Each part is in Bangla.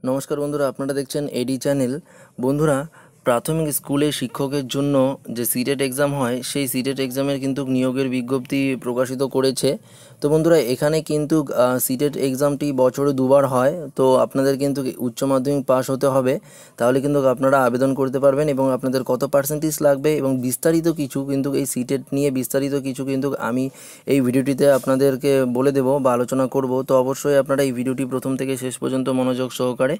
নমস্কার বন্ধুরা, আপনারা দেখছেন এডি চ্যানেল। বন্ধুরা, প্রাথমিক স্কুলে শিক্ষকের জন্য যে সিটেট এক্সাম হয়, সেই সিটেট এক্সামের কিন্তু নিয়োগের বিজ্ঞপ্তি প্রকাশিত করেছে। তো বন্ধুরা, এখানে কিন্তু সিটেট এক্সামটি বছরে দুবার হয়। তো আপনাদের কিন্তু উচ্চ মাধ্যমিক পাস হতে হবে, তাহলে কিন্তু আপনারা আবেদন করতে পারবেন। এবং আপনাদের কত পার্সেন্টেজ লাগবে এবং বিস্তারিত কিছু কিন্তু এই সিটেট নিয়ে বিস্তারিত কিছু কিন্তু আমি এই ভিডিওটিতে আপনাদেরকে বলে দেব বা আলোচনা করব। তো অবশ্যই আপনারা এই ভিডিওটি প্রথম থেকে শেষ পর্যন্ত মনোযোগ সহকারে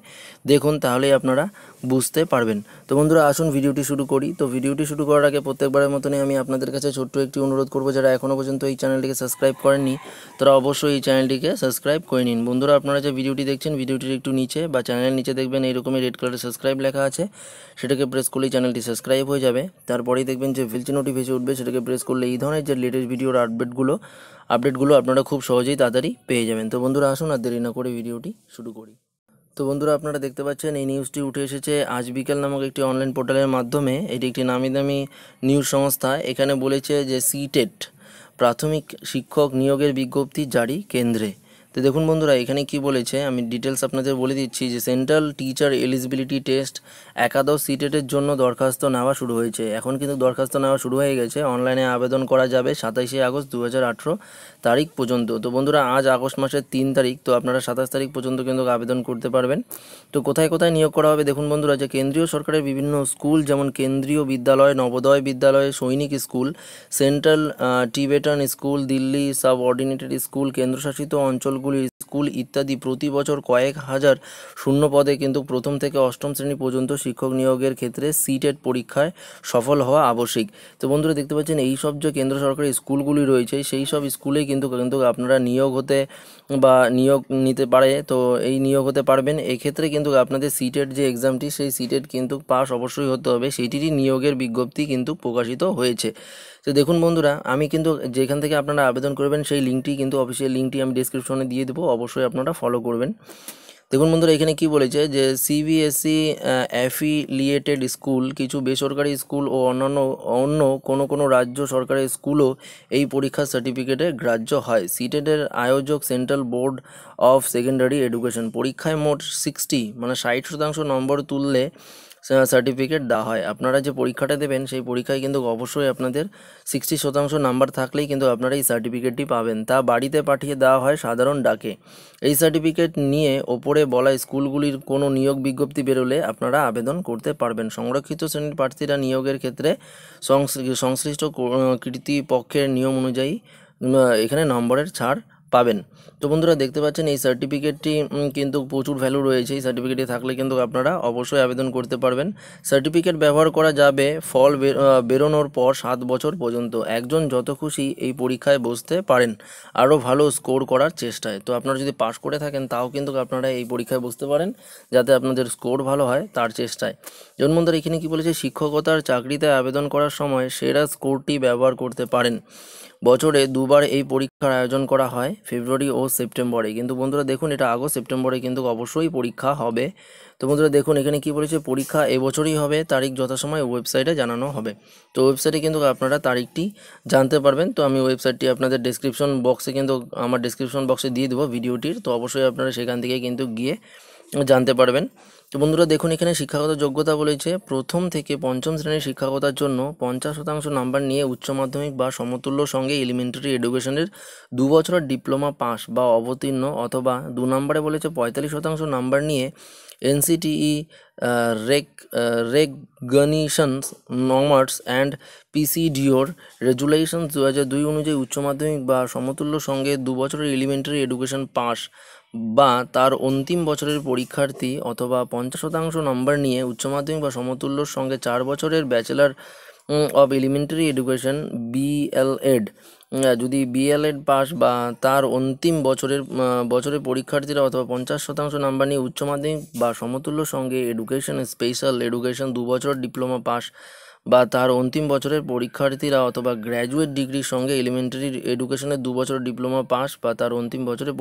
দেখুন, তাহলেই আপনারা বুঝতে পারবেন। তো বন্ধুরা, আসুন ভিডিওটি শুরু করি। তো ভিডিওটি শুরু করার আগে প্রত্যেকবারের মতনই আমি আপনাদের কাছে ছোট্ট একটি অনুরোধ করব, যারা এখনও পর্যন্ত এই চ্যানেলটিকে সাবস্ক্রাইব করেননি তারা অবশ্যই এই চ্যানেলটিকে সাবস্ক্রাইব করে নিন। বন্ধুরা, আপনারা যে ভিডিওটি দেখছেন, ভিডিওটির একটু নিচে বা চ্যানেলের নিচে দেখবেন এইরকমই রেড কালারের সাবস্ক্রাইব লেখা আছে। সেটাকে প্রেস করলেই চ্যানেলটি সাবস্ক্রাইব হয়ে যাবে। তারপরেই দেখবেন যে বেলটি নোটিফিকেশন উঠবে, সেটাকে প্রেস করলে এই ধরনের যে লেটেস্ট ভিডিওর আপডেটগুলো আপনারা খুব সহজেই তাড়াতাড়ি পেয়ে যাবেন। তো বন্ধুরা, আসুন আর দেরি না করে ভিডিওটি শুরু করি। তো বন্ধুরা, আপনারা দেখতে পাচ্ছেন এই নিউজটি উঠে এসেছে আজ বিকেল নামক একটি অনলাইন পোর্টালের মাধ্যমে। এটি একটি নামি দামি নিউজ সংস্থা। এখানে বলেছে যে সিটেট প্রাথমিক শিক্ষক নিয়োগের বিজ্ঞপ্তি জারি কেন্দ্রে। তো দেখুন বন্ধুরা, এখানে কি বলেছে আমি ডিটেলস আপনাদের বলে দিচ্ছি। যে সেন্ট্রাল টিচার এলিজিবিলিটি টেস্ট একাদশ সিটেটের জন্য দরখাস্ত নেওয়া শুরু হয়েছে। এখন কিন্তু দরখাস্ত নেওয়া শুরু হয়ে গেছে। অনলাইনে আবেদন করা যাবে 27শে আগস্ট 2018 তারিখ পর্যন্ত। তো বন্ধুরা, আজ আগস্ট মাসের 3 তারিখ, তো আপনারা 27 তারিখ পর্যন্ত কিন্তু আবেদন করতে পারবেন। তো কোথায় কোথায় নিয়োগ করা হবে দেখুন বন্ধুরা, যে কেন্দ্রীয় সরকারের বিভিন্ন স্কুল যেমন কেন্দ্রীয় বিদ্যালয়, নবোদয় বিদ্যালয়, Sainik school, central Tibetan school, Delhi subordinated school, কেন্দ্রশাসিত অঞ্চলগুলির স্কুল ইত্যাদি প্রতি বছর কয়েক হাজার শূন্য পদে কিন্তু প্রথম থেকে অষ্টম শ্রেণী পর্যন্ত শিক্ষক নিয়োগের ক্ষেত্রে সিটেট পরীক্ষায় সফল হওয়া আবশ্যিক। তো বন্ধুরা, দেখতে পাচ্ছেন এই সব যে কেন্দ্র সরকারি স্কুলগুলি রয়েছে, সেই সব স্কুলেই কিন্তু আপনারা নিয়োগ হতে বা নিয়োগ নিতে পারে। তো এই নিয়োগ হতে পারবেন। এক্ষেত্রে কিন্তু আপনাদের সিটেট যে এক্সামটি, সেই সিটেট কিন্তু পাস অবশ্যই হতে হবে। সেইটিরই নিয়োগের বিজ্ঞপ্তি কিন্তু প্রকাশিত হয়েছে। তো দেখুন বন্ধুরা, আমি কিন্তু যেখান থেকে আপনারা আবেদন করবেন সেই লিঙ্কটি কিন্তু অফিসিয়াল লিঙ্কটি আমি ডিসক্রিপশনে দিয়ে দেবো, অবশ্যই আপনারা ফলো করবেন। দেখুন বন্ধুরা, এখানে কি বলেছে যে সিবিএসই অ্যাফিলিয়েটেড স্কুল, কিছু বেসরকারি স্কুল ও অন্য কোনো রাজ্য সরকারের স্কুলও এই পরীক্ষার সার্টিফিকেটে গ্রাহ্য হয়। সিটেটের আয়োজক central board of secondary education. পরীক্ষায় মোট 60% নম্বর তুললে সার্টিফিকেট দেওয়া হয়। আপনারা যে পরীক্ষাটা দেবেন সেই পরীক্ষায় কিন্তু অবশ্যই আপনাদের 60% নাম্বার থাকলেই কিন্তু আপনারা এই সার্টিফিকেটটি পাবেন। তা বাড়িতে পাঠিয়ে দেওয়া হয় সাধারণ ডাকে। এই সার্টিফিকেট নিয়ে ওপরে বলা স্কুলগুলির কোনো নিয়োগ বিজ্ঞপ্তি বেরোলে আপনারা আবেদন করতে পারবেন। সংরক্ষিত শ্রেণীর প্রার্থীরা নিয়োগের ক্ষেত্রে সংশ্লিষ্ট কর্তৃপক্ষের নিয়ম অনুযায়ী এখানে নম্বরের ছাড় পাবেন। তো বন্ধুরা, দেখতে পাচ্ছেন এই সার্টিফিকেটটি কিন্তু প্রচুর ভ্যালু রয়েছে। এই সার্টিফিকেটটি থাকলে কিন্তু আপনারা অবশ্যই আবেদন করতে পারবেন। সার্টিফিকেট ব্যবহার করা যাবে ফল বেরোনোর পর 7 বছর পর্যন্ত। একজন যত খুশি এই পরীক্ষায় বসতে পারেন আরও ভালো স্কোর করার চেষ্টায়। তো আপনারা যদি পাস করে থাকেন তাও কিন্তু আপনারা এই পরীক্ষায় বসতে পারেন, যাতে আপনাদের স্কোর ভালো হয় তার চেষ্টায়। যেমন বন্ধুরা, এখানে কি বলেছে, শিক্ষকতার চাকরিতে আবেদন করার সময় সেরা স্কোরটি ব্যবহার করতে পারেন। বছরে দুবার এই পরীক্ষার আয়োজন করা হয়, ফেব্রুয়ারি ও সেপ্টেম্বরে। কিন্তু বন্ধুরা দেখুন, এটা আগস্ট সেপ্টেম্বরে কিন্তু অবশ্যই পরীক্ষা হবে। তো বন্ধুরা দেখুন, এখানে কি বলেছে, পরীক্ষা এবছরই হবে, তারিখ যথাসময়ে ওয়েবসাইটে জানানো হবে। তো ওয়েবসাইটে কিন্তু আপনারা তারিখটি জানতে পারবেন। তো আমি ওয়েবসাইটটি আপনাদের আমার ডেসক্রিপশন বক্সে দিয়ে দেবো ভিডিওটির। তো অবশ্যই আপনারা সেখান থেকে কিন্তু গিয়ে জানতে পারবেন। তো বন্ধুরা দেখুন, এখানে শিক্ষাগত যোগ্যতা বলেছে প্রথম থেকে পঞ্চম শ্রেণীর শিক্ষকতার জন্য 50% নাম্বার নিয়ে উচ্চ মাধ্যমিক বা সমতুল্য সঙ্গে এলিমেন্টারি এডুকেশনের 2 বছরের ডিপ্লোমা পাস বা অবতীর্ণ, অথবা 2 নম্বরে বলেছে 45% নাম্বার নিয়ে এনসিটিই রেকগনিশনস নর্মস অ্যান্ড পিসিডিওর রেজুলেশনস 2002 অনুযায়ী উচ্চ মাধ্যমিক বা সমতুল্য সঙ্গে 2 বছরের এলিমেন্টারি এডুকেশন পাস বা তার অন্তিম বছরের পরীক্ষার্থী, অথবা 50% নম্বর নিয়ে উচ্চ মাধ্যমিক বা সমতুল্যর সঙ্গে 4 বছরের bachelor of elementary education BElEd, যদি বিএলএড পাস বা তার অন্তিম বছরের পরীক্ষার্থীরা, অথবা 50% নাম্বার নিয়ে উচ্চ মাধ্যমিক বা সমতুল্য সঙ্গে এডুকেশন স্পেশাল এডুকেশন 2 বছরের ডিপ্লোমা পাস বা তার অন্তিম বছরের পরীক্ষার্থীরা, অথবা গ্র্যাজুয়েট ডিগ্রির সঙ্গে এলিমেন্টারি এডুকেশনের 2 বছরের ডিপ্লোমা পাস বা তার অন্তিম বছরের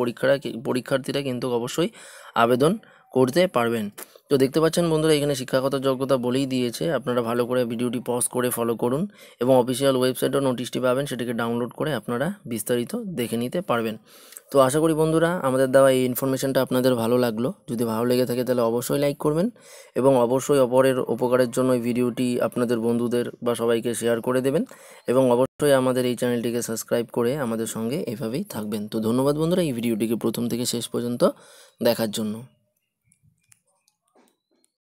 পরীক্ষার্থীরা কিন্তু অবশ্যই আবেদন করতে পারবেন। তো দেখতে পাচ্ছেন বন্ধুরা, এখানে শিক্ষাগত যোগ্যতা বলেই দিয়েছে। আপনারা ভালো করে ভিডিওটি পজ করে ফলো করুন এবং অফিসিয়াল ওয়েবসাইটেও নোটিশটি পাবেন, সেটাকে ডাউনলোড করে আপনারা বিস্তারিত দেখে নিতে পারবেন। তো আশা করি বন্ধুরা আমাদের দেওয়া এই ইনফরমেশনটা আপনাদের ভালো লাগলো। যদি ভালো লেগে থাকে তাহলে অবশ্যই লাইক করবেন এবং অবশ্যই অপরের উপকারের জন্য এই ভিডিওটি আপনাদের বন্ধুদের বা সবাইকে শেয়ার করে দেবেন এবং অবশ্যই আমাদের এই চ্যানেলটিকে সাবস্ক্রাইব করে আমাদের সঙ্গে এভাবেই থাকবেন। তো ধন্যবাদ বন্ধুরা এই ভিডিওটিকে প্রথম থেকে শেষ পর্যন্ত দেখার জন্য।